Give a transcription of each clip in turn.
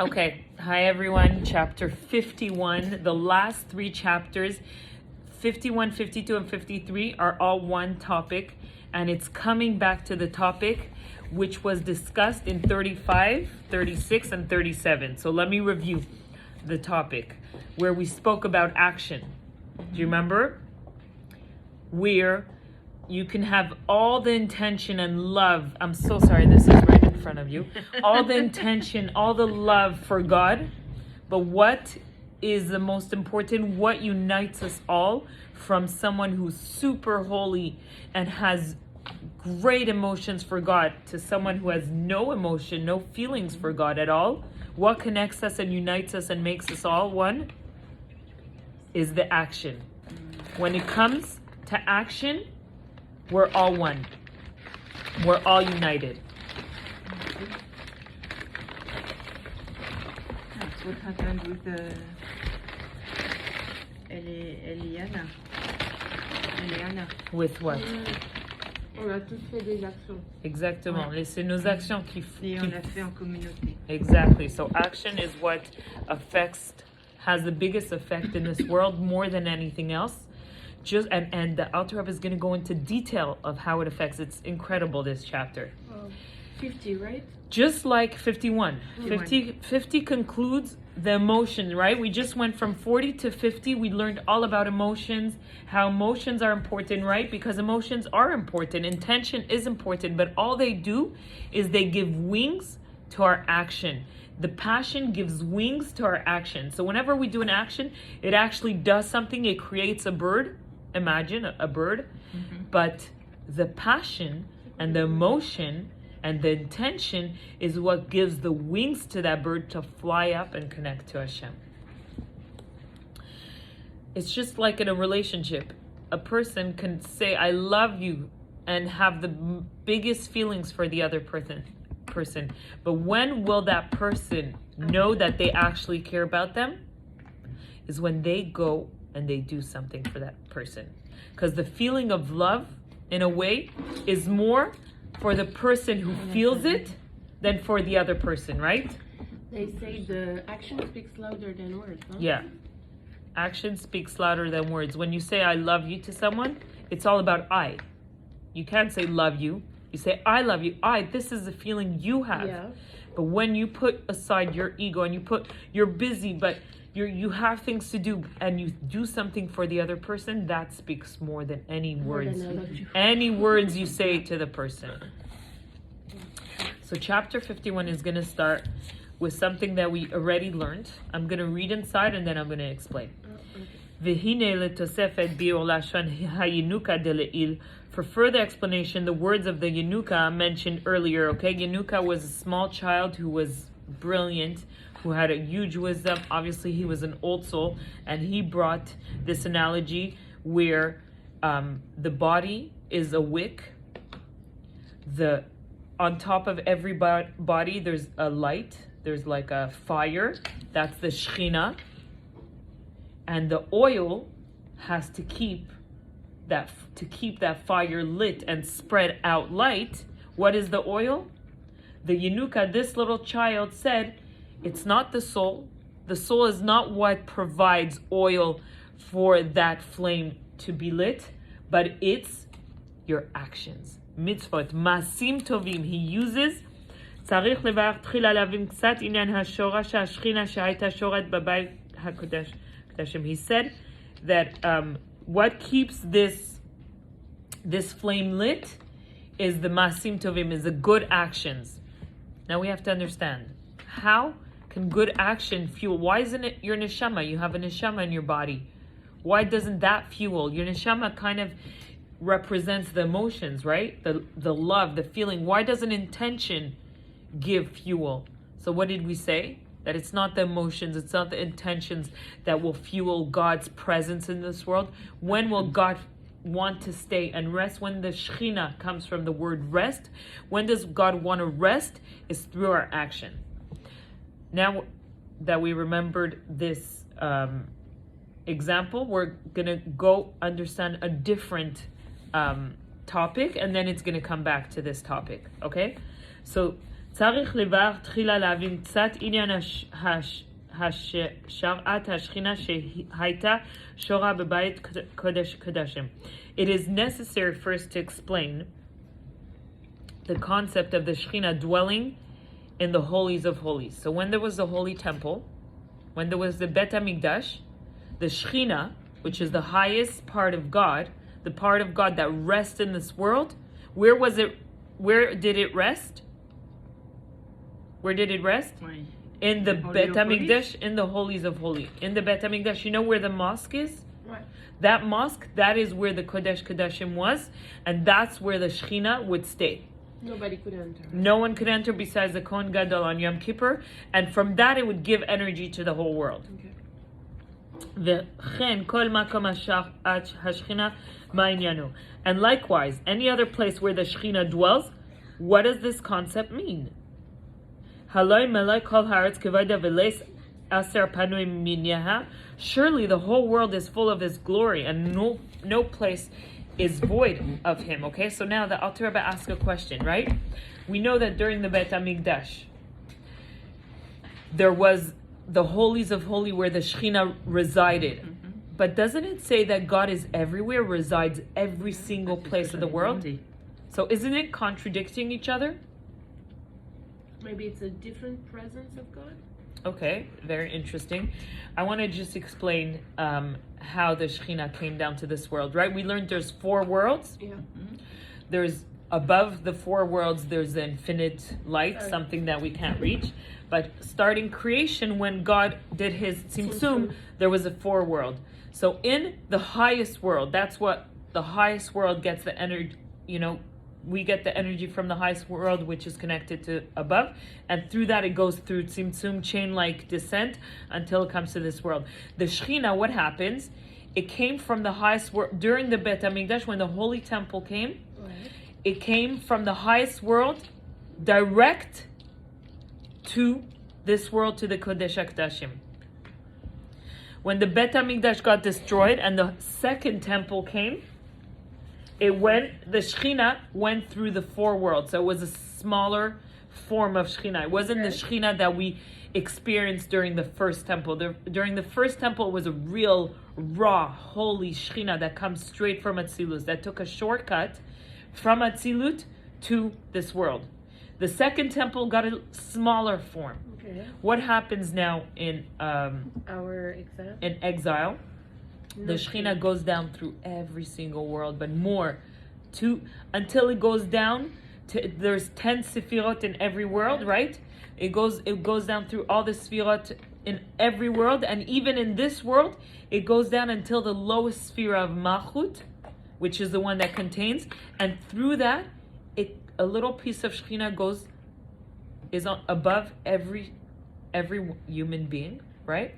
Okay, hi everyone. Chapter 51, the last three chapters, 51, 52, and 53 are all one topic, and it's coming back to the topic which was discussed in 35, 36, and 37. So let me review the topic where we spoke about action. Do you remember? Where you can have all the intention and love. I'm so sorry, this is right in front of you. All the intention, all the love for God. But what is the most important? What unites us all from someone who's super holy and has great emotions for God to someone who has no emotion, no feelings for God at all? What connects us and unites us and makes us all one is the action. When it comes to action, we're all one. We're all united. That's what happened with Eliana. With what? On a tous fait des actions. Exactement. Et c'est nos actions qui Et on l'a fait en communauté. Exactly. So action is what has the biggest effect in this world more than anything else. And the Alter Rebbe is going to go into detail of how it affects. It's incredible, this chapter. 50, right? Just like 51. 50 concludes the emotion, right? We just went from 40 to 50. We learned all about emotions, how emotions are important, right? Because emotions are important. Intention is important. But all they do is they give wings to our action. The passion gives wings to our action. So whenever we do an action, it actually does something. It creates a bird. Imagine a bird. Mm-hmm. But the passion and the emotion and the intention is what gives the wings to that bird to fly up and connect to Hashem. It's just like in a relationship. A person can say, I love you, and have the biggest feelings for the other person. But when will that person know that they actually care about them? Is when they go and they do something for that person. Because the feeling of love, in a way, is more for the person who feels it than for the other person, right? They say the action speaks louder than words, huh? Yeah. Action speaks louder than words. When you say I love you to someone, it's all about I. You can't say love you. You say I love you. This is the feeling you have. Yeah. But when you put aside your ego and you're busy, but you have things to do and you do something for the other person, that speaks more than any words. Any words you say to the person. So chapter 51 is going to start with something that we already learned. I'm going to read inside and then I'm going to explain. For further explanation, the words of the Yenuka mentioned earlier, okay? Yenuka was a small child who was brilliant, who had a huge wisdom. Obviously, he was an old soul, and he brought this analogy where the body is a wick. On top of every body, there's a light. There's like a fire. That's the Shechina. And the oil has to keep that fire lit and spread out light. What is the oil? The Yenuka, this little child, said, it's not the soul. The soul is not what provides oil for that flame to be lit, but it's your actions. Mitzvot, masim tovim. He uses, צריך לברך תחילה להבין קצת עניין השורש השכינה שהייתה שורת בבית הקדוש. He said that what keeps this flame lit is the masim tovim, is the good actions. Now we have to understand, how can good action fuel? Why isn't it your neshama? You have a neshama in your body. Why doesn't that fuel? Your neshama kind of represents the emotions, right? The love, the feeling. Why doesn't intention give fuel? So what did we say? That it's not the emotions, it's not the intentions that will fuel God's presence in this world. When will God want to stay and rest? When the Shechina comes from the word rest. When does God want to rest? Is through our action. Now that we remembered this example, we're going to go understand a different topic, and then it's going to come back to this topic, okay? So צריך לבאר תחילה להבין קצת עניין השרת השכינה שהייתה שורה בבית קודש קודשים. It is necessary first to explain the concept of the Shekhinah dwelling in the holies of holies. So when there was the holy temple, when there was the Bet HaMikdash, the Shekhinah, which is the highest part of God, the part of God that rests in this world, where was it? Where did it rest? Where did it rest? Oui. In the Holy Bet of HaMikdash, in the holies of holies. In the Bet HaMikdash, you know where the mosque is? Right. That mosque, that is where the Kodesh Kodashim was, and that's where the Shekhinah would stay. Nobody could enter. No one could enter besides the Kohen Gadol on Yom Kippur, and from that it would give energy to the whole world. Okay. וכן כל מקום השכינה מה עניינו. And likewise, any other place where the Shekhinah dwells, what does this concept mean? הלא מלא כל הארץ כבודה ולס אסר פנוי מנייה. Surely the whole world is full of his glory, and no place is void of him. Okay, so now the Alter Rebbe asks a question, right? We know that during the Bet HaMikdash, there was the holies of holy where the Shekhinah resided. But doesn't it say that God is everywhere, resides every single place of the world? So isn't it contradicting each other? Maybe it's a different presence of God? Okay, very interesting. I want to just explain how the Shekhinah came down to this world, right? We learned there's 4 worlds. Yeah. There's above the 4 worlds, there's the infinite light, something that we can't reach. But starting creation, when God did his Tzimtzum, there was a 4 world. So in the highest world, that's what the highest world gets the energy, we get the energy from the highest world, which is connected to above, and through that it goes through Tzimtzum, chain-like descent, until it comes to this world. The Shekhinah, what happens? It came from the highest world, during the Bet HaMikdash, when the Holy Temple came, it came from the highest world, direct to this world, to the Kodesh HaKodashim. When the Bet HaMikdash got destroyed, and the second temple came, the Shekhinah went through the 4 worlds. So it was a smaller form of Shekhinah. It wasn't the Shekhinah that we experienced during the first temple. During the first temple, it was a real, raw, holy Shekhinah that comes straight from Atzilus, that took a shortcut from Atzilut to this world. The second temple got a smaller form. Okay. What happens now in Our exam? in exile? The Shekhinah goes down through every single world, but more, until it goes down to, there's 10 Sefirot in every world, right? It goes down through all the Sefirot in every world, and even in this world, it goes down until the lowest Sefirah of Malchut, which is the one that contains, and through that, a little piece of Shekhinah is above every human being, right?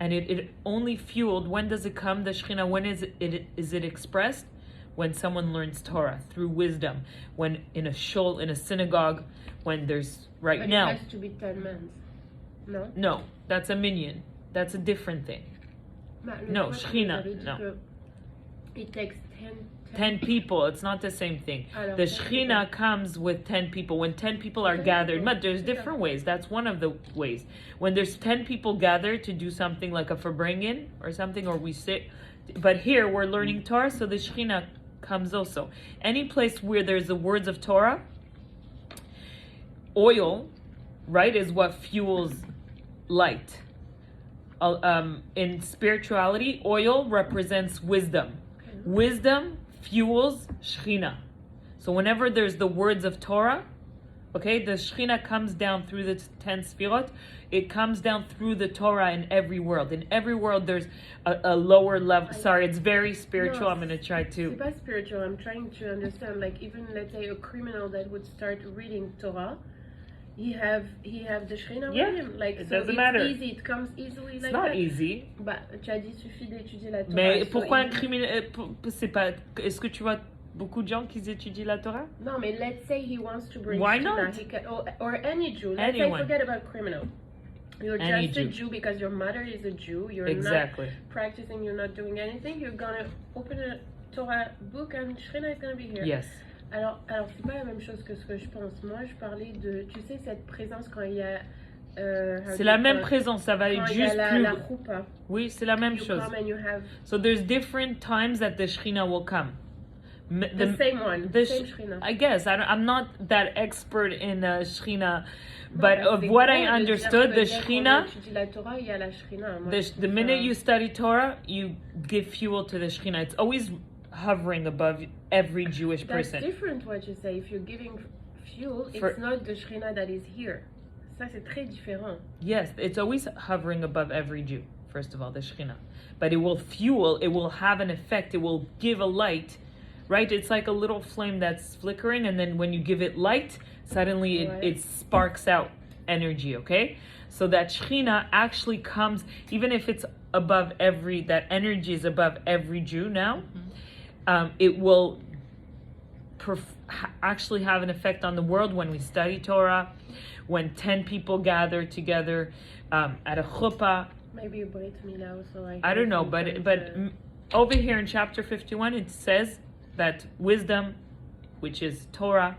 And it only fueled. When does it come? The Shekhinah. When is it expressed? When someone learns Torah through wisdom. When in a shul, in a synagogue. When there's But now. it has to be 10 men. No? No, that's a minyan. That's a different thing. No, Shekhinah, no. It takes 10 people. It's not the same thing. The Shekhinah comes with 10 people. When 10 people are gathered, but there's different ways. That's one of the ways. When there's 10 people gathered to do something like a Farbrengen or something, or we sit. But here we're learning Torah, so the Shekhinah comes also. Any place where there's the words of Torah, oil, right, is what fuels light. In spirituality, oil represents wisdom. Wisdom fuels Shekhinah. So whenever there's the words of Torah, okay, the Shekhinah comes down through the 10 Sefirot. It comes down through the Torah in every world. In every world there's a lower level. Sorry, it's very spiritual. No, I'm going to try to... It's not spiritual. I'm trying to understand, like, even, let's say, a criminal that would start reading Torah, he have the Shekhinah with him. Like, it so doesn't it's matter. easy. It comes easily It's like not that. easy. Bah, tu as dit, il suffit d'étudier la Torah. Mais So pourquoi un it- criminel... C'est pas... Est-ce que tu vois beaucoup de gens qui étudient la Torah? No, mais let's say he wants to bring Why Shekhinah, not? he can, or any Jew. Let's Anyone. say forget about criminal. You're Any just a Jew. Jew because your mother is a Jew. You're Exactly. not practicing. You're not doing anything. You're gonna open a Torah book and Shekhinah is gonna be here. Yes. Alors c'est pas la même chose que ce que je pense. Moi, je parlais de, tu sais, cette présence quand il y a. C'est la même présence, ça va être quand il y a juste la, plus. la roupa. Oui, c'est la même You chose. come and you have So there's different times that the Shekhinah will come. the same one, the same Shekhinah. I guess I'm not that expert in Shekhinah, but Non, of c'est what gros I de dire understood, que the dès qu'on Shekhinah, étudie la Torah, il y a la Shekhinah. Moi, je the trouve minute ça- you study Torah, you give fuel to the Shekhinah. It's always hovering above every Jewish That's person. different what you say. If you're giving fuel, For- it's not the Shekhinah that is here. Ça, c'est très différent. Yes, it's always hovering above every Jew, first of all, the Shekhinah. But it will fuel, it will have an effect, it will give a light, right? It's like a little flame that's flickering, and then when you give it light, suddenly Right. it sparks out energy, okay? So that Shekhinah actually comes, even if it's above every, that energy is above every Jew now, it will actually have an effect on the world when we study Torah, when 10 people gather together at a chuppah. Maybe a Brit Milah also. I don't know, but over here in chapter 51 it says that wisdom, which is Torah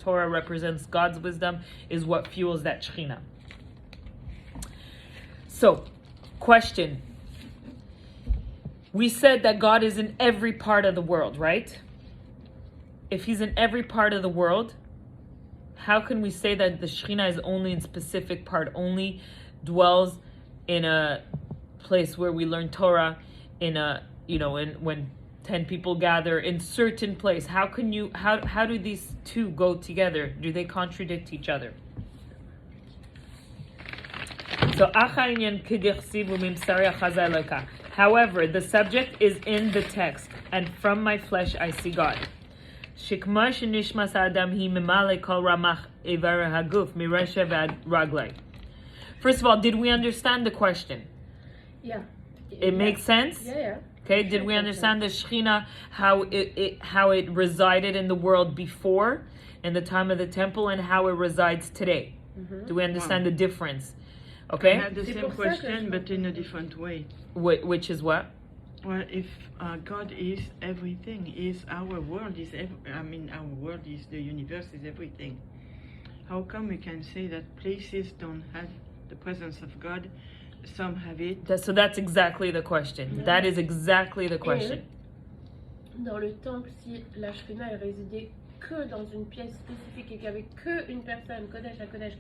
represents God's wisdom, is what fuels that Shekhinah. So, question. We said that God is in every part of the world, right? If he's in every part of the world, how can we say that the Shekhinah is only in specific part, only dwells in a place where we learn Torah, in a, when 10 people gather in certain place? How do these two go together? Do they contradict each other? So, however, the subject is in the text, and from my flesh I see God. First of all, did we understand the question? Yeah. It makes sense? Yeah. Okay, did we understand the Shekhinah, how it resided in the world before, in the time of the temple, and how it resides today? Mm-hmm. Do we understand the difference? I Okay? had the same question, but in a different way. Which is what? Well, if God is everything, is our world is our world is the universe, is everything. How come we can say that places don't have the presence of God, some have it? So that's exactly the question. Yeah. That is exactly the question. Dans le temple, si la Shekhinah elle résidait que dans une pièce spécifique et qu'il y avait que une personne, Kodesh à Kodesh,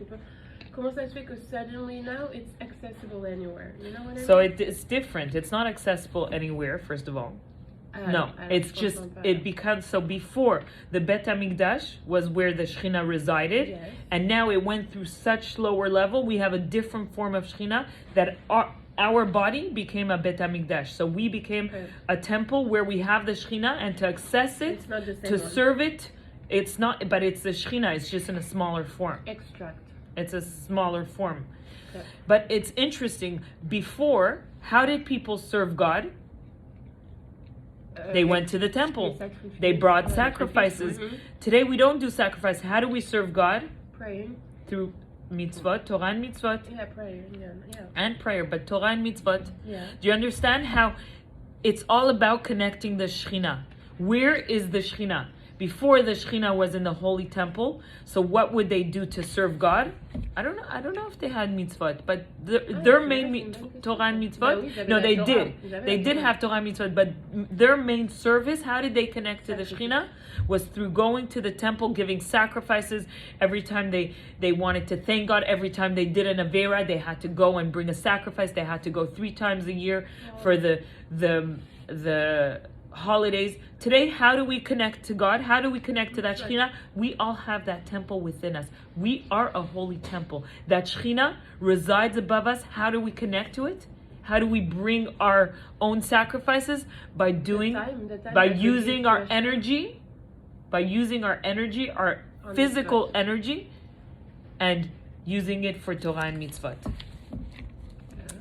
comment ça se fait que suddenly now it's accessible anywhere? You know what I mean? So it's different. It's not accessible anywhere, first of all. No, it's just, it becomes, so before, the Bet HaMikdash was where the Shekhinah resided, Yes. and now it went through such lower level, we have a different form of Shekhinah, that our body became a Bet HaMikdash. So we became a temple where we have the Shekhinah, and to access it, It's not the same to one. serve it, it's not, but it's the Shekhinah, it's just in a smaller form. Extract. It's a smaller form. Yeah. But it's interesting, before, how did people serve God? They went to the temple. They brought sacrifices. Mhm. Today we don't do sacrifice. How do we serve God? Praying. Through mitzvot, Torah and mitzvot, Yeah, prayer. Yeah. and prayer, but Torah and mitzvot. Yeah. Do you understand how it's all about connecting the Shekhinah? Where is the Shekhinah? Before, the Shekhinah was in the holy temple. So what would they do to serve God? I don't know if they had mitzvot, but their main Torah and mitzvot. No, they did. They did have Torah and mitzvot, but their main service, how did they connect to the Shekhinah? Was through going to the temple, giving sacrifices. Every time they wanted to thank God, every time they did an Avera, they had to go and bring a sacrifice. They had to go 3 times a year for the holidays. Today, how do we connect to God? How do we connect to that Shekhinah? We all have that temple within us. We are a holy temple. That Shekhinah resides above us. How do we connect to it? How do we bring our own sacrifices? By using our energy, our physical energy, and using it for Torah and mitzvot.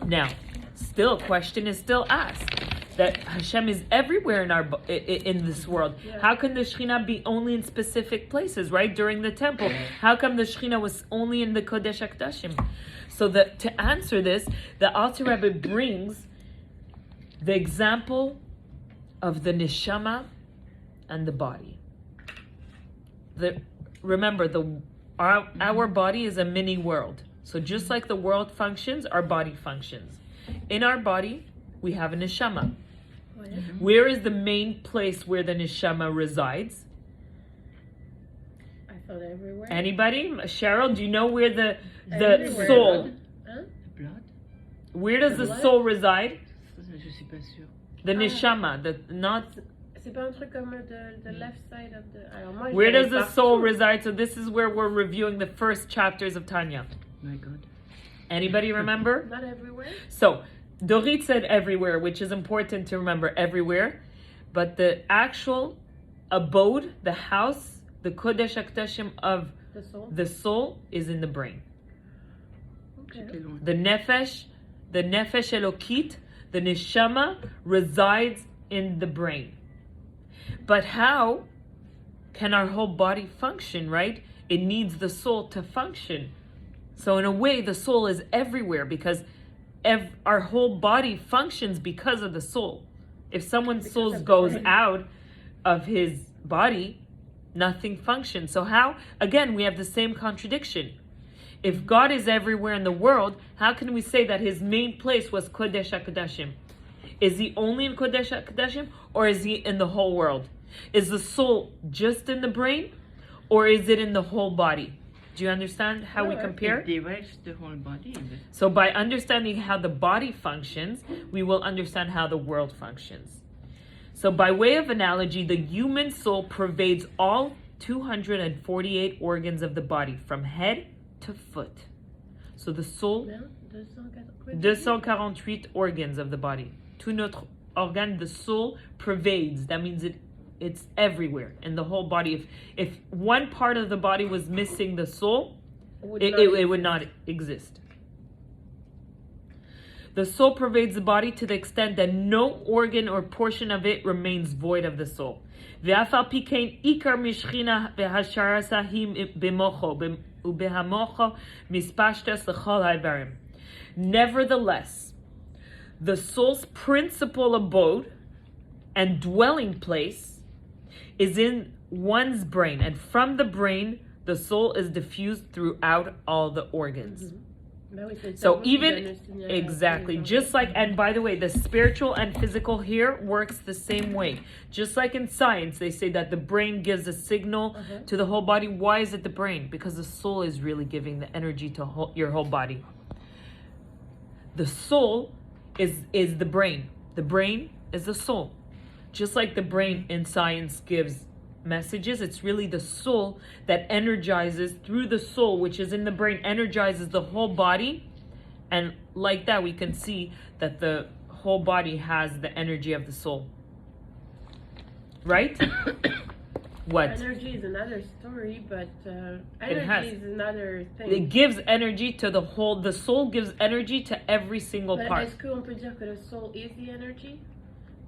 Now, still, question is still asked. That Hashem is everywhere in this world. Yeah. How can the Shekhinah be only in specific places, right? During the temple. How come the Shekhinah was only in the Kodesh HaKodashim? So to answer this, the Alter Rebbe brings the example of the neshama and the body. remember, our body is a mini world. So just like the world functions, our body functions. In our body, we have a neshama. Where is the main place where the neshama resides? I thought everywhere. Anybody? Cheryl, do you know where the Everywhere. soul? Huh? The blood? Where does the blood? soul reside? Je suis pas sûre. The neshama, not. C'est pas un truc comme the left side of the. Alors moi, je Where dirais does the partout. soul reside? So this is where we're reviewing the first chapters of Tanya. My God. Anybody remember? Not everywhere. So Dorit said everywhere, which is important to remember everywhere. But the actual abode, the house, the Kodesh HaKodeshim of The soul. the soul is in the brain. Okay. J'étais loin. The nefesh elokit, the neshama resides in the brain. But how can our whole body function, right? It needs the soul to function. So in a way, the soul is everywhere because our whole body functions because of the soul. If someone's soul of the goes brain. out of his body, nothing functions. So how? Again, we have the same contradiction. If God is everywhere in the world, how can we say that his main place was Kodesh HaKodeshim? Is he only in Kodesh HaKodeshim, or is he in the whole world? Is the soul just in the brain, or is it in the whole body? Do you understand how we Yeah. compare? It directs the whole body. So by understanding how the body functions, we will understand how the world functions. So by way of analogy, the human soul pervades all 248 organs of the body, from head to foot. So the soul, Non? 248. 248 organs of the body. Tout notre organe, the soul pervades. That means it's everywhere in the whole body. If one part of the body was missing the soul, it would not exist. The soul pervades the body to the extent that no organ or portion of it remains void of the soul. ואף על פי כן עיקר משכינה והשרסה היא במוחו ובהמוחו מספשטס לכל האיברים. Nevertheless, the soul's principal abode and dwelling place is in one's brain, and from the brain the soul is diffused throughout all the organs. Bah oui, c'est le So cerveau qui even donne le signal à exactly, tous les just organes. like, and by the way, the spiritual and physical here works the same way. Just like in science, they say that the brain gives a signal to the whole body. Why is it the brain? Because the soul is really giving the energy to your whole body. The soul is the brain. The brain is the soul. Just like the brain in science gives messages, it's really the soul that energizes through the soul, which is in the brain, energizes the whole body. And like that, we can see that the whole body has the energy of the soul. Right? What? Energy is another story, but has. energy is another thing. It gives energy to the whole, the soul gives energy to every single But part. est-ce qu'on peut dire que le soul is the energy?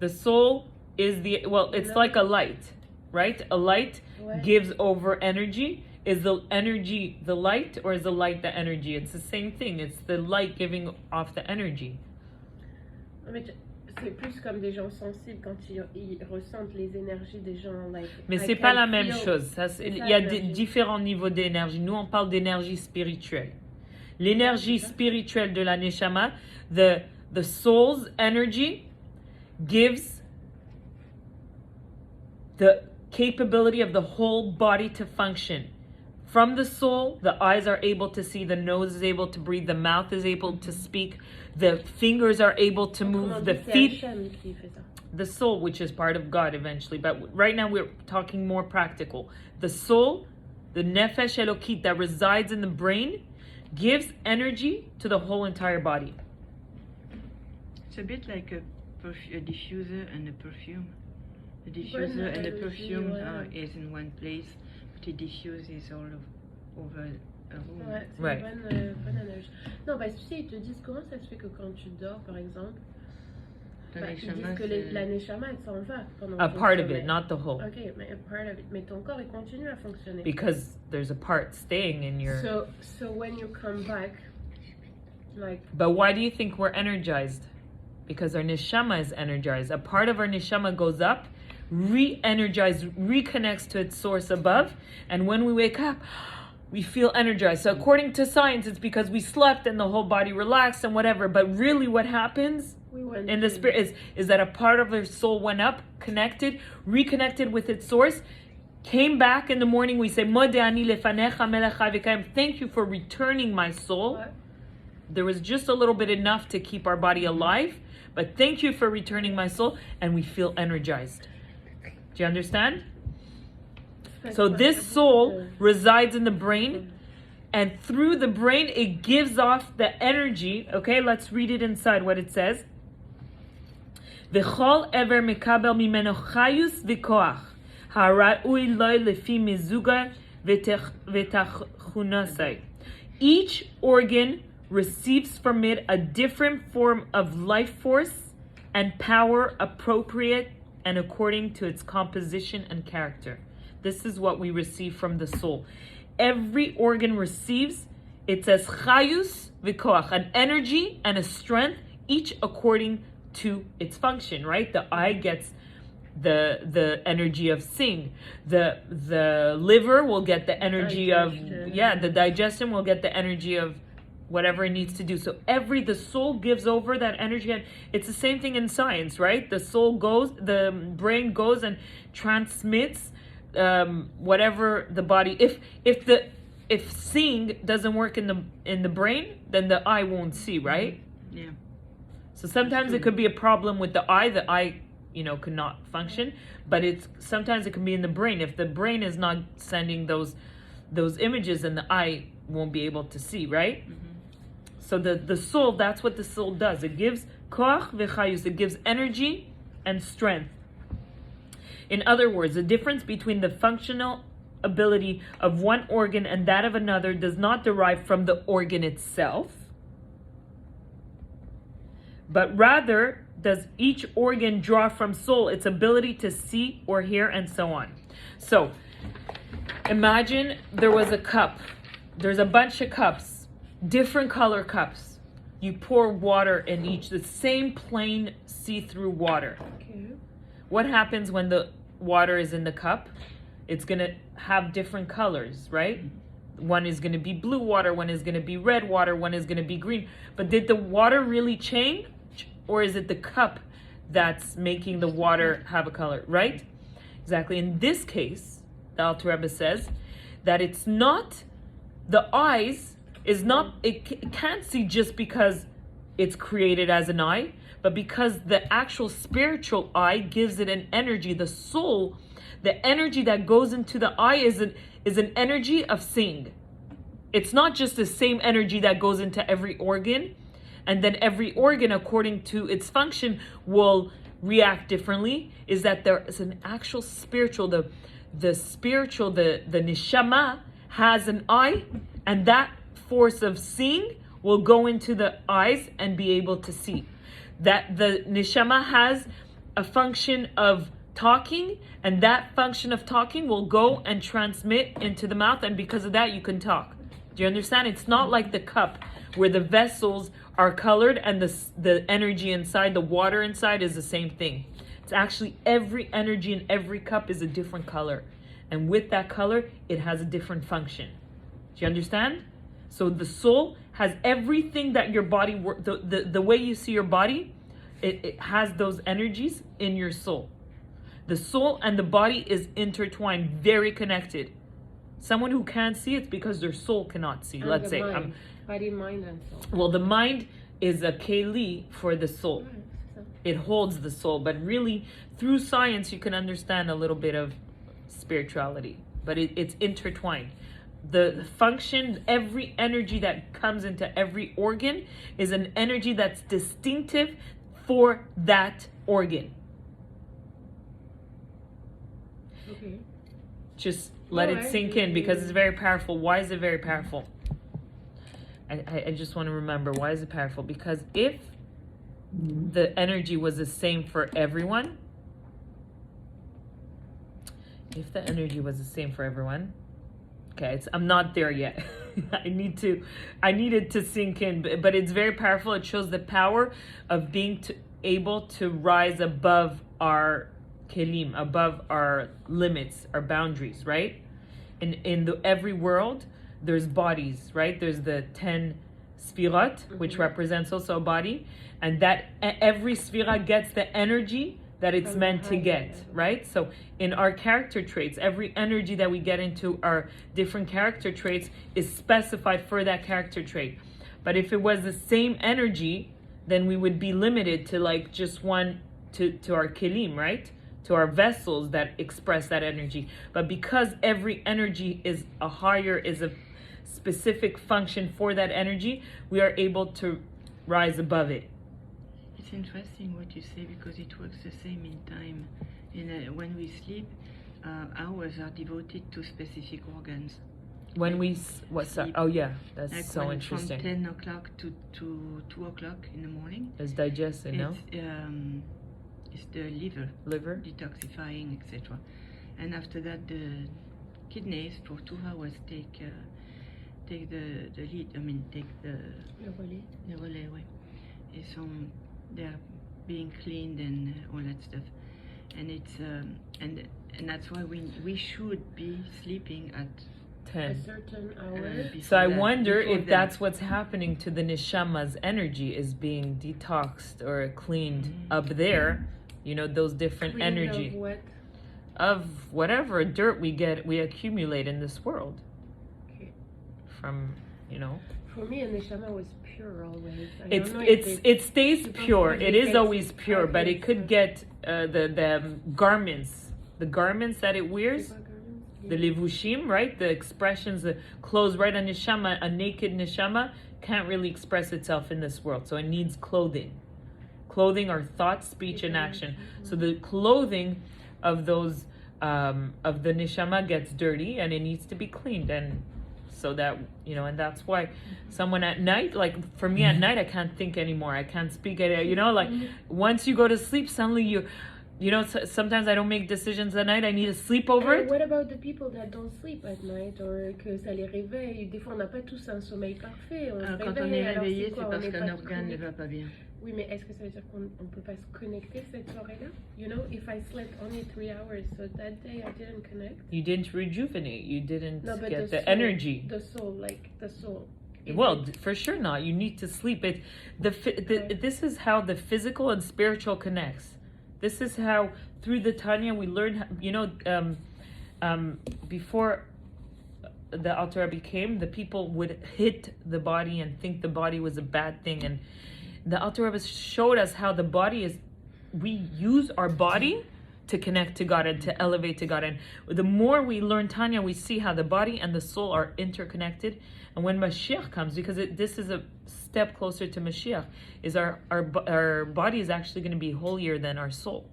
The soul is the, well, it's No. like a light, right? A light Ouais. gives over energy. Is the energy the light, or is the light the energy? It's the same thing. It's the light giving off the energy. Mais c'est plus comme des gens sensibles quand ils ressentent les énergies des gens. Like, Mais I c'est pas can la même feel- chose. C'est Il ça, y a l'énergie. différents niveaux d'énergie. Nous, on parle d'énergie spirituelle. L'énergie spirituelle de la neshama, the soul's energy gives the capability of the whole body to function. From the soul, the eyes are able to see, the nose is able to breathe, the mouth is able to speak, the fingers are able to Autrement move, the dit, c'est feet, Hachem qui fait ça. the soul, which is part of God eventually. But right now we're talking more practical. The soul, the nefesh elokit that resides in the brain, gives energy to the whole entire body. It's a bit like a diffuser and a perfume. The diffuser and the perfume is in one place, but the diffuser is all over a room. Ouais, c'est Right. une bonne analogie. Non, parce que tu sais, ils te disent comment ça se fait que quand tu dors, par exemple, Ton ils disent neshama, que c'est- la neshama, elle s'en va pendant A ton part of sommeil. it, not the whole. Ok, mais a part of it. Mais ton corps, il continue à fonctionner. Because there's a part staying in your... So when you come back, like, But why do you think we're energized? Because our neshama is energized. A part of our neshama goes up. re-energized, reconnects to its source above. And when we wake up, we feel energized. So according to science, it's because we slept and the whole body relaxed and whatever. But really what happens in the spirit is that a part of our soul went up, connected, reconnected with its source, came back in the morning. We say, Modeh ani lefanecha melech chai v'kayim. Thank you for returning my soul. There was just a little bit enough to keep our body alive, but thank you for returning my soul, and we feel energized. Do you understand? So this soul resides in the brain, and through the brain it gives off the energy. Okay, let's read it inside what it says. V'chol ever mekabel mimeno chayus v'koach hara'ui loy lefi mizuga v'tachunasai. Each organ receives from it a different form of life force and power appropriate and according to its composition and character. This is what we receive from the soul. Every organ receives, it says chayus v'koach, an energy and a strength, each according to its function, right? The eye gets the energy of seeing. The liver will get the energy the digestion will get the energy of whatever it needs to do. So the soul gives over that energy, and it's the same thing in science, right? The brain goes and transmits whatever the body. If seeing doesn't work in the brain, then the eye won't see, right? Yeah. So sometimes it could be a problem with the eye. The eye, could not function, but sometimes it can be in the brain. If the brain is not sending those images, then the eye won't be able to see, right? Mm-hmm. So the soul, that's what the soul does. It gives koach v'chayus. It gives energy and strength. In other words, the difference between the functional ability of one organ and that of another does not derive from the organ itself, but rather does each organ draw from soul its ability to see or hear and so on. So imagine there was a cup. There's a bunch of cups, different color cups. You pour water in each, the same plain see-through water. Okay. What happens when the water is in the cup? It's going to have different colors, right? One is going to be blue water, one is going to be red water, one is going to be green. But did the water really change? Or is it the cup that's making the water have a color, right? Exactly. In this case, the Alter Rebbe says that it's not, the eyes is not, it can't see just because it's created as an eye, but because the actual spiritual eye gives it an energy. The soul, the energy that goes into the eye is an energy of seeing. It's not just the same energy that goes into every organ, and then every organ, according to its function, will react differently. Is that there is an actual spiritual, the neshama has an eye, and that force of seeing will go into the eyes and be able to see. That the neshama has a function of talking, and that function of talking will go and transmit into the mouth, and because of that you can talk. Do you understand? It's not like the cup where the vessels are colored and the energy inside, the water inside is the same thing. It's actually every energy in every cup is a different color, and with that color it has a different function. Do you understand? So the soul has everything that your body, the way you see your body, it has those energies in your soul. The soul and the body is intertwined, very connected. Someone who can't see, it's because their soul cannot see. And let's say body, mind, and soul. Well, the mind is a keli for the soul. It holds the soul, but really through science you can understand a little bit of spirituality, but it's intertwined. The function, every energy that comes into every organ is an energy that's distinctive for that organ. Okay. Just let it sink in, because it's very powerful. Why is it very powerful? I just want to remember, why is it powerful? Because if the energy was the same for everyone, okay, I'm not there yet. I needed to sink in, but it's very powerful. It shows the power of being able to rise above our kelim, above our limits, our boundaries, right? In every world, there's bodies, right? There's the 10 sfirot, which represents also a body, and that every sfira gets the energy that it's meant to get, right? So in our character traits, every energy that we get into our different character traits is specified for that character trait. But if it was the same energy, then we would be limited to like just one, to our kelim, right? To our vessels that express that energy. But because every energy is a specific function for that energy, we are able to rise above it. It's interesting what you say, because it works the same in time. When we sleep, hours are devoted to specific organs. When we oh yeah, that's like so interesting. From 10 o'clock to 2 o'clock in the morning. It's digested, no? It's the liver detoxifying, etc. And after that, the kidneys for 2 hours take the lead. I mean, take the relay. It's they're being cleaned and all that stuff. And it's and that's why we should be sleeping at 10. A certain hour. So I wonder if that's what's happening to the neshama's energy, is being detoxed or cleaned up there. You know, those different energy Of what? of whatever dirt we accumulate in this world. Okay. From, you know. For me, a neshama was pure always. It stays pure. It is always pure, but it could get the garments that it wears. The levushim, right? The expressions, the clothes, right? A neshama, a naked neshama, can't really express itself in this world. So it needs clothing. Clothing are thought, speech, and action. So the clothing of those, of the neshama gets dirty, and it needs to be cleaned. And so that, you know, and that's why someone at night, like for me at night, I can't think anymore. I can't speak, you know, like once you go to sleep, suddenly you know, sometimes I don't make decisions at night. I need to sleep over it. What about the people that don't sleep at night, or que ça les réveille? Des fois, on n'a pas tous un sommeil parfait. Quand on est réveillé, c'est parce qu'un organe ne va pas bien. Oui, mais est-ce que ça veut dire qu'on ne peut pas se connecter cette soirée-là? You know, if I slept only 3 hours, so that day I didn't connect. You didn't rejuvenate. You didn't get the soul, energy. The soul. Well, for sure not. You need to sleep. This is how the physical and spiritual connects. This is how, through the Tanya, we learn, you know, before the Alter Rebbe came, the people would hit the body and think the body was a bad thing. And the Alter Rebbe showed us how the body is, we use our body to connect to God and to elevate to God. And the more we learn Tanya, we see how the body and the soul are interconnected. And when Mashiach comes, because this is a step closer to Mashiach, is our body is actually going to be holier than our soul.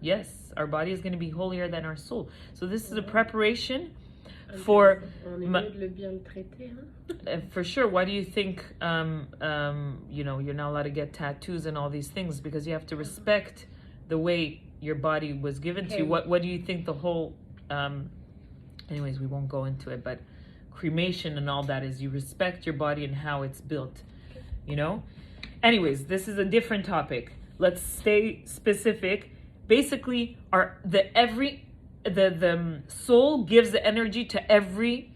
Yes, our body is going to be holier than our soul. So this is a preparation for for sure. Why do you think you know, you're not allowed to get tattoos and all these things? Because you have to respect the way your body was given to you. What do you think the whole anyways, we won't go into it, but cremation and all that is, you respect your body and how it's built, you know? Anyways, this is a different topic. Let's stay specific. Basically, the soul gives the energy to every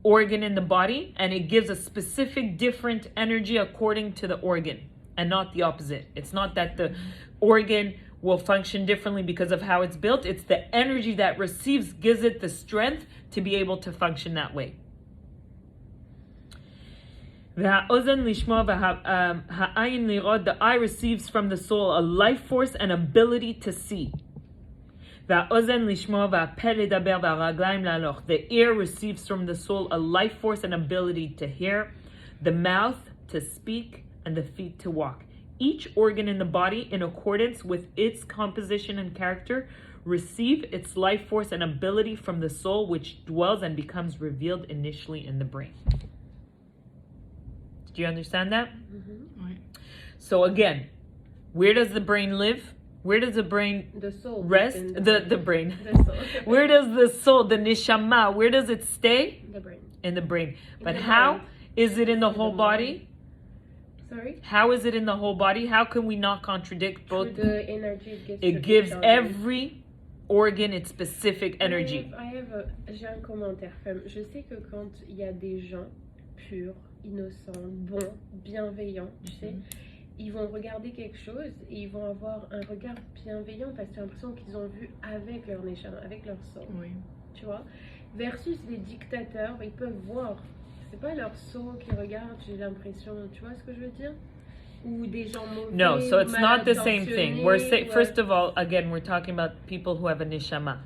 organ in the body, and it gives a specific different energy according to the organ, and not the opposite. It's not that the organ will function differently because of how it's built. It's the energy that receives, gives it the strength to be able to function that way. The eye receives from the soul a life force and ability to see. The ear receives from the soul a life force and ability to hear, the mouth to speak, and the feet to walk. Each organ in the body, in accordance with its composition and character, receive its life force and ability from the soul, which dwells and becomes revealed initially in the brain. Do you understand that? Mm-hmm. Right. So again, where does the brain live? Where does the brain rest? The brain. The soul. Where does the soul, the neshama, where does it stay? The brain. In the brain. But the how mind. is it in the whole body? Sorry? How is it in the whole body? How can we not contradict both? Through the energy it gives. It gives every organ its specific energy. J'ai un commentaire. Je sais que quand il y a des gens purs, innocents, bons, bienveillants, tu sais, ils vont regarder quelque chose et ils vont avoir un regard bienveillant parce que j'ai l'impression qu'ils ont vu avec leur neshama, avec leur soul. Oui. Tu vois? Versus des dictateurs, ils peuvent voir. C'est pas leur soul qui regarde, j'ai l'impression. Tu vois ce que je veux dire? Ou des gens mauvais. No, so it's not the same thing. We're first of all, again, we're talking about people who have a neshama.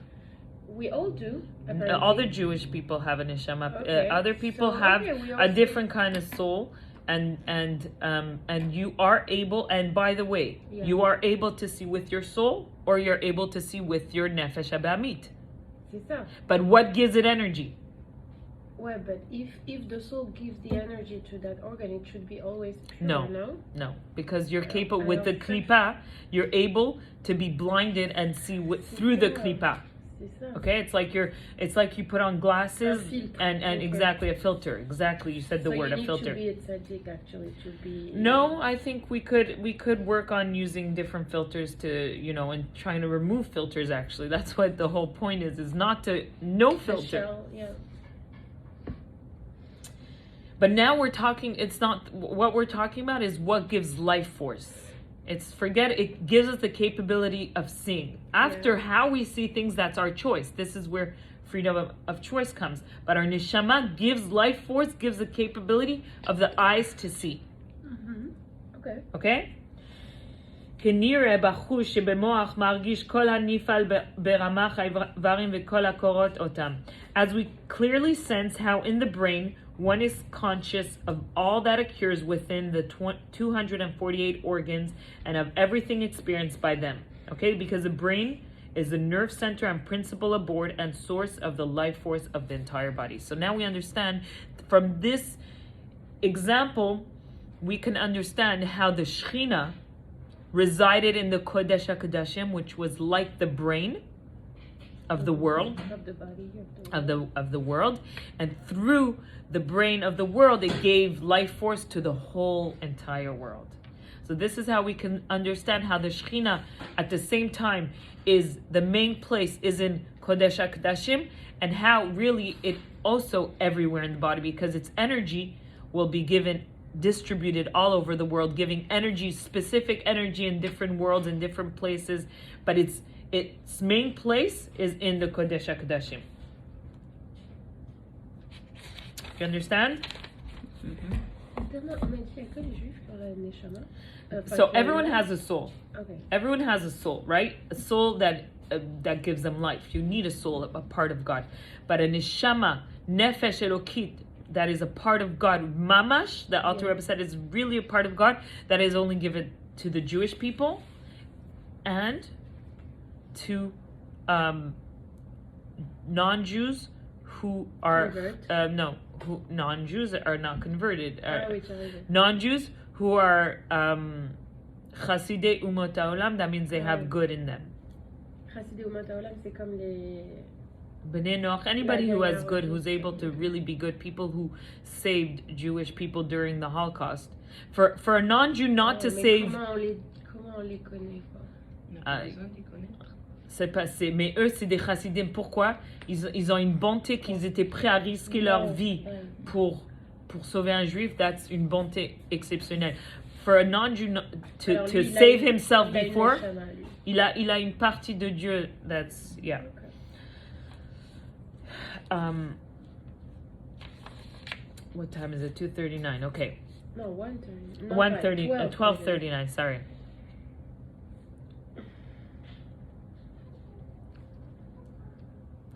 We all do. Apparently. All the Jewish people have a neshama. Okay. Other people So, have okay, we a also- different kind of soul, and you are able. And by the way, Yeah. you are able to see with your soul, or you're able to see with your nefesh habamit. C'est ça. But what gives it energy? Ouais, but if the soul gives the energy to that organ, it should be always pure, No. No, because you're capable with the alors, klipa. You're able to be blinded and see through the ça. klipa. C'est ça. Okay, it's like you put on glasses Un filtre. and Okay. exactly a filter. Exactly, you said the So word, you a need filter. to be a tzaddik, actually, to be. No, I think we could work on using different filters to, and trying to remove filters. Actually, that's what the whole point is not to no The filter. shell, yeah. But now we're talking. It's not what we're talking about. Is what gives life force. It gives us the capability of seeing. After how we see things, that's our choice. This is where freedom of choice comes. But our neshama gives life force, gives the capability of the eyes to see. Okay. Okay? כנראה בחוש שבמוח מרגיש כל הנפעל ברמ"ח האיברים וכל הקורות אותם. As we clearly sense how in the brain one is conscious of all that occurs within the 248 organs and of everything experienced by them. Okay? Because the brain is the nerve center and principal aboard and source of the life force of the entire body. So now we understand from this example, we can understand how the Shekhinah resided in the Kodesh HaKodashim, which was like the brain of the world, Of the body, of the world, and through the brain of the world, it gave life force to the whole entire world. So this is how we can understand how the Shekhinah, at the same time, is the main place is in Kodesh HaKodashim, and how really it also everywhere in the body, because its energy will be distributed all over the world, giving energy, specific energy in different worlds and different places, but its main place is in the Kodesh HaKodashim. You understand? So everyone has a soul. Okay. Everyone has a soul, right? A soul that gives them life. You need a soul, a part of God. But a neshama, nefesh elokit, that is a part of God, mamash, the Alter Rebbe said, is really a part of God that is only given to the Jewish people and to non-Jews who are who non-Jews are not converted. Non-Jews who are Chasidei Umot HaOlam, that means they have good in them. Chasidei Umot HaOlam, c'est comme les B'nai Noach, anybody who has good, who's able to really be good, people who saved Jewish people during the Holocaust. For a non-Jew not to save... Comment on les connaît pas? Mais eux, c'est des chassidim. Pourquoi? Ils ont une bonté qu'ils étaient prêts à risquer leur vie pour sauver un juif. That's une bonté exceptionnelle. For a non-Jew to save himself before, il a une partie de Dieu. That's, yeah. What time is it? 2:39. Okay. No, 1:30. 1:30. 12:39. Sorry.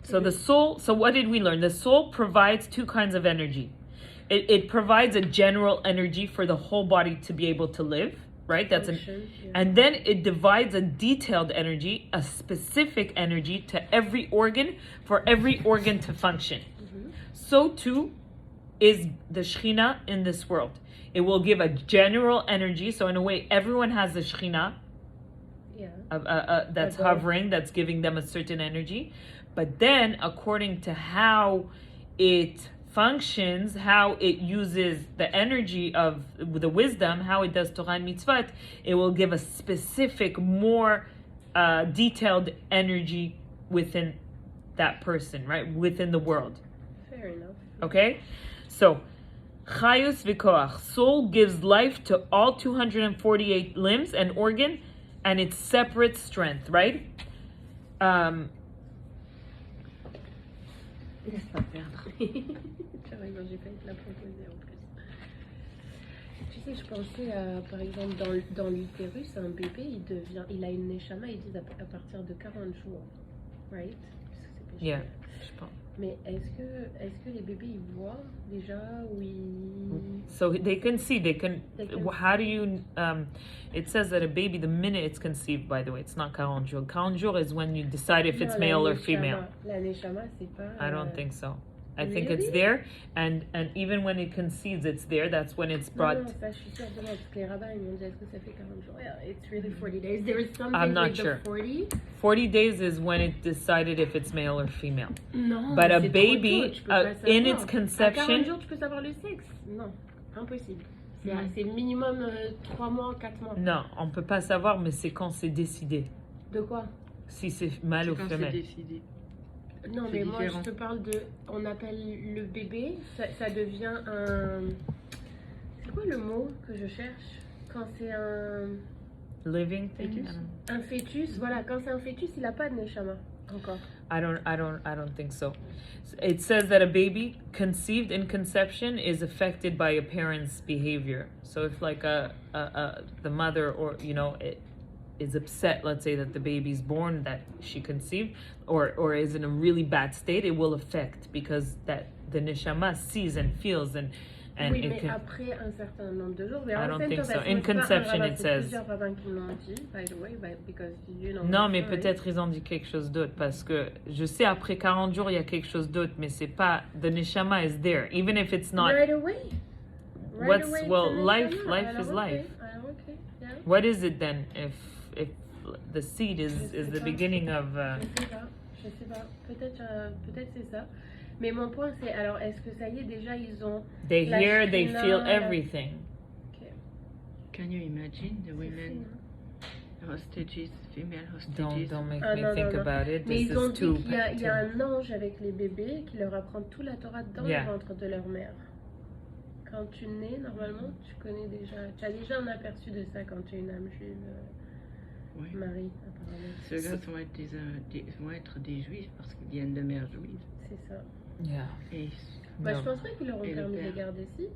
So the soul. So what did we learn? The soul provides two kinds of energy. It provides a general energy for the whole body to be able to live. Right. And then it divides a detailed energy, a specific energy to every organ for every organ to function. So too is the Shekhinah in this world. It will give a general energy. So in a way, everyone has the Shekhinah that's hovering, that's giving them a certain energy. But then, according to how it functions, how it uses the energy of the wisdom, how it does Torah and Mitzvot, it will give a specific, more detailed energy within that person, right? Within the world. Fair enough. Okay? So, Chayus v'koach. Soul gives life to all 248 limbs and organ and its separate strength, right? Laisse-moi perdre. Tu as raison, j'ai failli te la proposer en plus. Tu sais, je pensais à, par exemple, dans l'utérus, un bébé, il a une neshama, ils disent à partir de 40 jours, right? Parce que c'est péché. Yeah, je pense. Mais est-ce que les bébés, ils voient déjà ou ils... So they can see, how do you, it says that a baby, the minute it's conceived, by the way, it's not 40 jours. 40 jours is when you decide if it's Non, male or neshama. female. La neshama, c'est pas... I don't think so. I think Really? it's there, and even when it conceives, it's there. That's when it's brought. Non, ça, je suis sûre de moi, parce que les rabbins, ils m'ont dit, est-ce que ça fait 40 jours? Yeah, it's really 40 days. There is something I'm not with sure. the 40. 40 days is when it decided if it's male or female. Non, But a c'est trop baby, tôt, tu peux pas in savoir. its À 40 conception, jours, tu peux savoir le sexe? Non, impossible. C'est Non. c'est minimum 3 mois, 4 mois. non, on peut pas savoir, mais c'est quand c'est décidé. De quoi? Si c'est mâle ou Quand c'est femelle. décidé. Non, C'est mais moi, différent. je te parle de... On appelle le bébé, ça devient un... C'est quoi le mot que je cherche? Quand c'est un... Living thing? Fetus? Un fœtus, voilà, quand c'est un fœtus, il n'a pas de neshama, encore. I don't think so. It says that a baby conceived in conception is affected by a parent's behavior. So if like the mother or is upset, let's say that the baby's born that she conceived or is in a really bad state, it will affect because that the neshama sees and feels and Oui, it mais can. après un certain nombre de jours. Mais I en don't fait, think toi, so. parce que In c'est pas un conception, rabbin, it c'est says. plusieurs rabbins qui l'ont dit, by the way, because you know. Non, the mais story. peut-être ils ont dit quelque chose d'autre parce que je sais après 40 jours il y a quelque chose d'autre, mais c'est pas the neshama is there even if it's not. Right away. Right What's- away, well, it's a life neshama. is Alors, life. okay. Alors, okay. Yeah. What is it then if the seed Je is sais the pas. beginning of Je sais pas. Peut-être c'est ça. Mais mon point c'est, alors est-ce que ça y est déjà ils ont... they La hear, they Shekhinah, feel la- everything. Can you imagine the C'est women fou, hein. hostages, female hostages? Don't make Ah, me non, think non, non. about it. Mais This ils ont is dit too. qu'il y a un ange avec les bébés qui leur apprend tout la Torah dans Yeah. le ventre de leur mère. Quand tu nais, normalement, tu connais déjà... Tu as déjà un aperçu de ça quand tu es une âme juive, Oui. Marie, apparemment. Ceux-là vont être des juifs parce qu'ils viennent de mères juives. C'est ça. Yeah. Et Bah, No. je pense pas qu'ils leur ont Et le permis de les père. garder ici.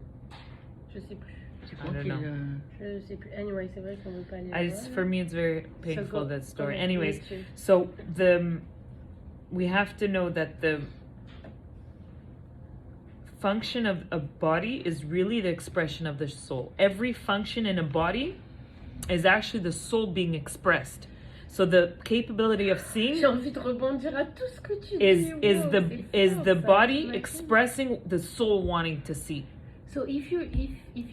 Je sais plus. je I crois don't qu'ils... know. Je sais plus. Anyway, c'est vrai qu'on veut pas les I voir, just, là. for me, it's very So painful go- that story. okay, Anyways, me too. so we have to know that the function of a body is really the expression of the soul. Every function in a body is actually the soul being expressed. So the capability of seeing J'ai envie de rebondir à tout ce que tu is dis. is Wow, the c'est is fort, the ça. body T'imagines? expressing the soul wanting to see. So if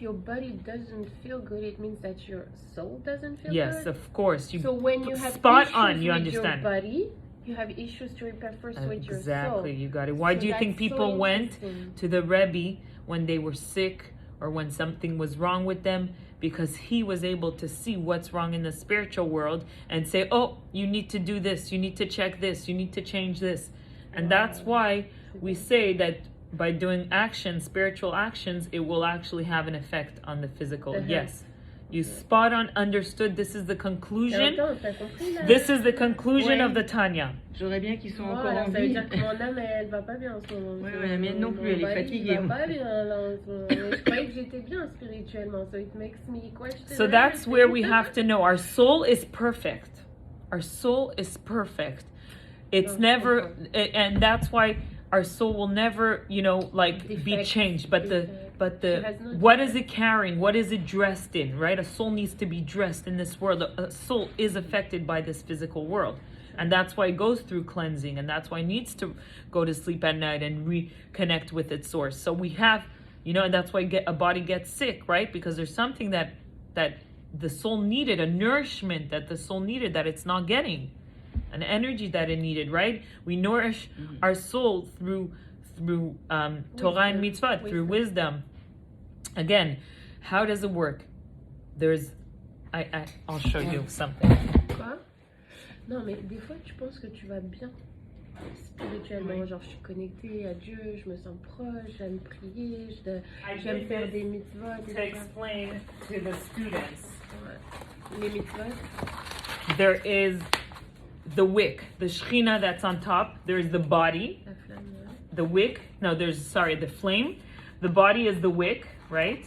your body doesn't feel good, it means that your soul doesn't feel Yes, good. of course. You So when you have spot issues on. You with understand your body, you have issues to repair first with your soul. exactly. You got it. Why So do you think that's so people went interesting. to the Rebbe when they were sick or when something was wrong with them? Because he was able to see what's wrong in the spiritual world and say, oh, you need to do this, you need to check this, you need to change this. And that's Wow. why we say that by doing actions, spiritual actions, it will actually have an effect on the physical. Uh-huh. Yes. You spot on, understood. This is the Et conclusion. attends, t'as compris, là? This is the conclusion Ouais. of the Tanya. J'aurais bien qu'ils sont encore Voilà, en ça veut vie. dire que mon âme, elle va pas bien en ce moment. Ouais, ouais, la mienne non plus, elle est Mon body, fatiguée. il va pas bien, là, en ce moment. Mais je croyais que j'étais bien spirituellement, so it makes me question So that's everything. where we have to know our soul is perfect. Our soul is perfect. It's Oh, never, okay. and that's why our soul will never, be Defect. changed. But It has no what defect. is it carrying? What is it dressed in? Right? A soul needs to be dressed in this world. A soul is affected by this physical world. And that's why it goes through cleansing, and that's why it needs to go to sleep at night and reconnect with its source. So we have, and that's why a body gets sick, right? Because there's something that the soul needed, a nourishment that the soul needed that it's not getting, an energy that it needed, right? We nourish our soul through Torah and mitzvot, through wisdom. Again, how does it work? I'll show you something. Quoi? Non, mais des fois, tu penses que tu vas bien spirituellement. Genre, je suis connectée à Dieu, je me sens proche, j'aime prier, j'aime faire des mitzvot. To explain to the students, Les mitzvot. there is the wick, the shechina that's on top. There's the body, La flamme, ouais. the wick. No, the flame. The body is the wick, right?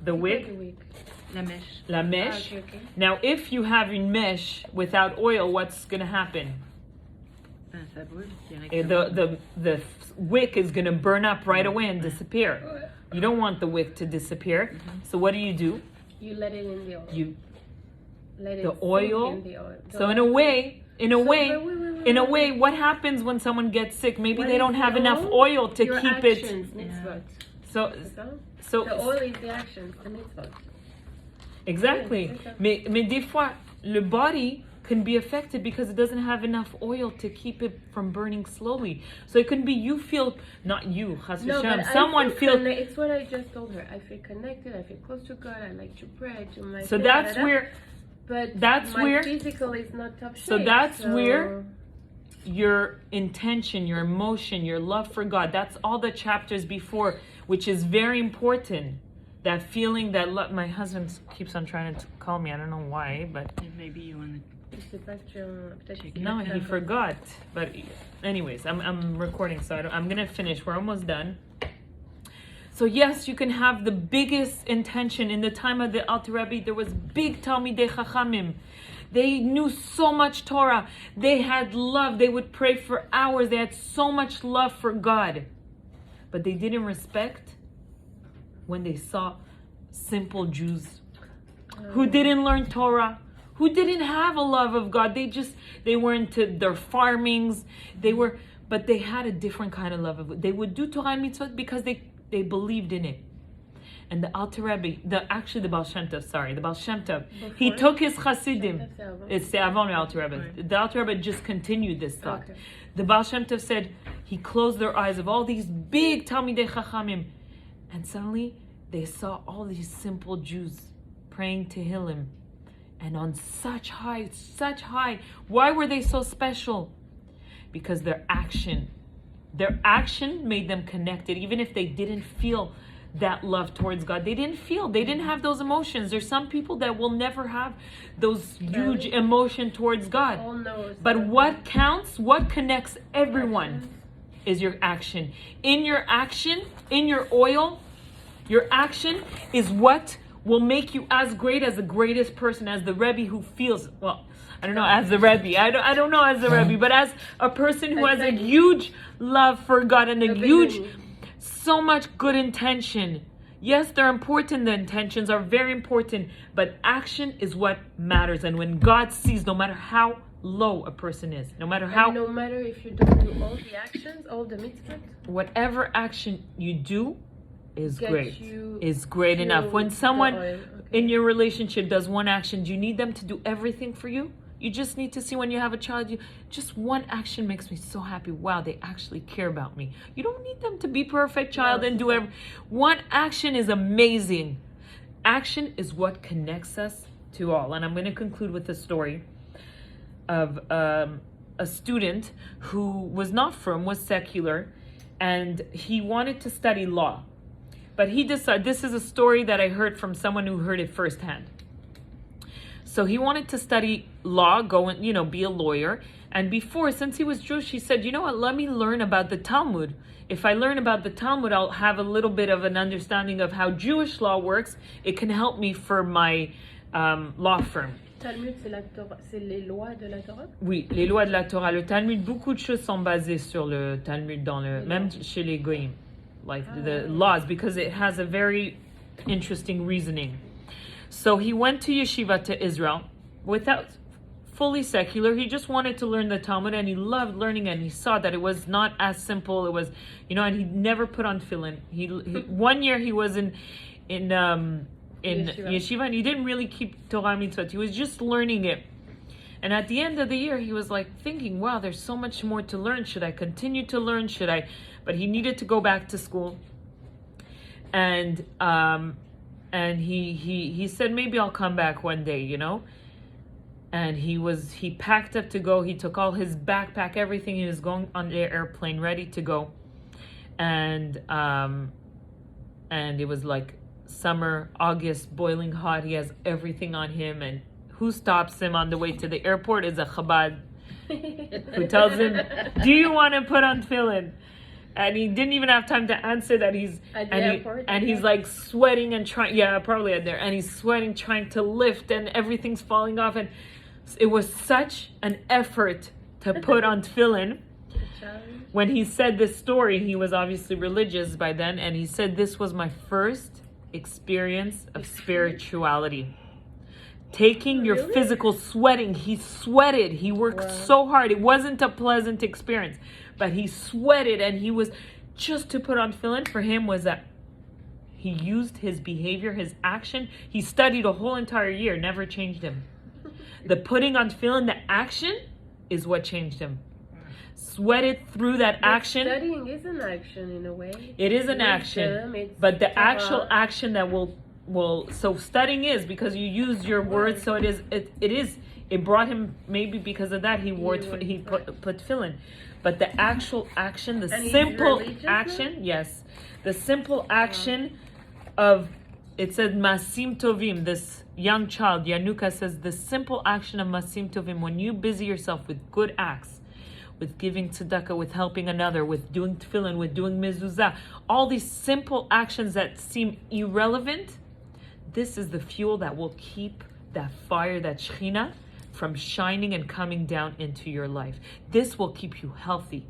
The wick, The wick. La mèche. la mesh. Okay. Now, if you have a mesh without oil, what's going to happen? Ben, ça brûle Eh, directement. The wick is going to burn up right away and disappear. You don't want the wick to disappear. So what do? You let it in the oil. You Let it the sink oil. in the oil. So in a way, wait, wait, what happens when someone gets sick? Maybe What they is don't the have enough oil? oil to Your keep actions, it. mitzvot. So C'est ça? so The oil is the actions, the mitzvot. exactly. Mais des fois, le body can be affected because it doesn't have enough oil to keep it from burning slowly. So it can be you feel, not you, chas No, v'shem, but someone I feel feels. it's what I just told her. I feel connected. I feel close to God. I like to pray. I do my So thing, that's da, da, da. where But that's my where- physical is not top shape. So that's where your intention, your emotion, your love for God, that's all the chapters before, which is very important. That feeling, that love. My husband keeps on trying to call me. I don't know why, but And maybe you want Je sais pas si peut-être. no, he forgot. But anyways, I'm recording, so I'm gonna finish. We're almost done. So yes, you can have the biggest intention. In the time of the Alter Rebbe, there was big Talmidei Chachamim. They knew so much Torah. They had love. They would pray for hours. They had so much love for God. But they didn't respect when they saw simple Jews who didn't learn Torah, who didn't have a love of God. They were into their farmings. But they had a different kind of love of it. They would do Torah and mitzvot because they believed in it. And the Alter Rebbe, the Baal Shem Tov, he took his Hasidim. C'est avant le Alter Rebbe. The Alter Rebbe just continued this thought. Okay. The Baal Shem Tov said he closed their eyes of all these big Talmidei Chachamim, and suddenly they saw all these simple Jews praying Tehillim, and on such high. Why were they so special? Because their action made them connected, even if they didn't feel that love towards God. They didn't have those emotions. There's some people that will never have those huge emotion towards God. All knows. But what counts, what connects everyone is your action. In your action, in your oil, your action is what will make you as great as the greatest person, as the Rebbe who feels, well, I don't know, as the Rebbe. I don't know as the Rebbe, but as a person who has a huge love for God and a huge, so much good intention. Yes, they're important. The intentions are very important, but action is what matters. And when God sees, no matter how low a person is, no matter if you don't do all the actions, all the mitzvot, whatever action you do is Get great. you Is great enough. to When someone the oil, in your relationship does one action, do you need them to do everything for you? You just need to see when you have a child, just one action makes me so happy. Wow, they actually care about me. You don't need them to be perfect child and do everything. One action is amazing. Action is what connects us to all. And I'm going to conclude with a story of a student who was not frum, was secular, and he wanted to study law. But he decided, this is a story that I heard from someone who heard it firsthand. So he wanted to study law, go and, be a lawyer. And before, since he was Jewish, he said, you know what, let me learn about the Talmud. If I learn about the Talmud, I'll have a little bit of an understanding of how Jewish law works. It can help me for my law firm. Talmud, c'est les lois de la Torah? Oui, les lois de la Torah. Le Talmud, beaucoup de choses sont basées sur le Talmud, même chez les Goyim. Like the laws, because it has a very interesting reasoning. So he went to yeshiva to Israel without fully secular. He just wanted to learn the Talmud, and he loved learning it. And he saw that it was not as simple. It was, and he never put on tefillin. He 1 year he was in yeshiva, and he didn't really keep Torah mitzvot. He was just learning it. And at the end of the year, he was like thinking, wow, there's so much more to learn. Should I continue to learn? Should I? But he needed to go back to school. And he said, maybe I'll come back one day, you know? And he packed up to go. He took all his backpack, everything. He was going on the airplane, ready to go. And it was like summer, August, boiling hot. He has everything on him, and who stops him on the way to the airport is a Chabad who tells him, do you want to put on tefillin? And he didn't even have time to answer that. He's at the airport, he's like sweating and trying, probably at there, and he's sweating, trying to lift, and everything's falling off, and it was such an effort to put on tefillin. When he said this story, he was obviously religious by then, and he said, this was my first experience of spirituality. Taking your physical sweating. He sweated. He worked so hard. It wasn't a pleasant experience, but he sweated, and he was just to put on tefillin for him was that he used his behavior, his action. He studied a whole entire year, never changed him. The putting on tefillin, the action is what changed him. Sweated through that action. Studying is an action in a way. It is an action, but the actual action that will so studying is because you use your words, so it brought him, maybe because of that he put tefillin, but the actual action, the simple action, yes, the simple action of, it said masim tovim, this young child Yanuka says the simple action of masim tovim, when you busy yourself with good acts, with giving tzedakah, with helping another, with doing tefillin, with doing mezuzah, all these simple actions that seem irrelevant, this is the fuel that will keep that fire, that Shekhinah, from shining and coming down into your life. This will keep you healthy.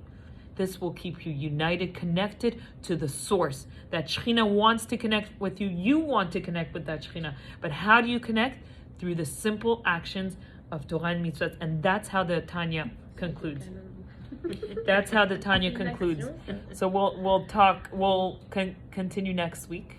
This will keep you united, connected to the source. That Shekhinah wants to connect with you. You want to connect with that Shekhinah. But how do you connect? Through the simple actions of Torah and Mitzvot. And that's how the Tanya concludes. That's how the Tanya concludes. So we'll continue next week.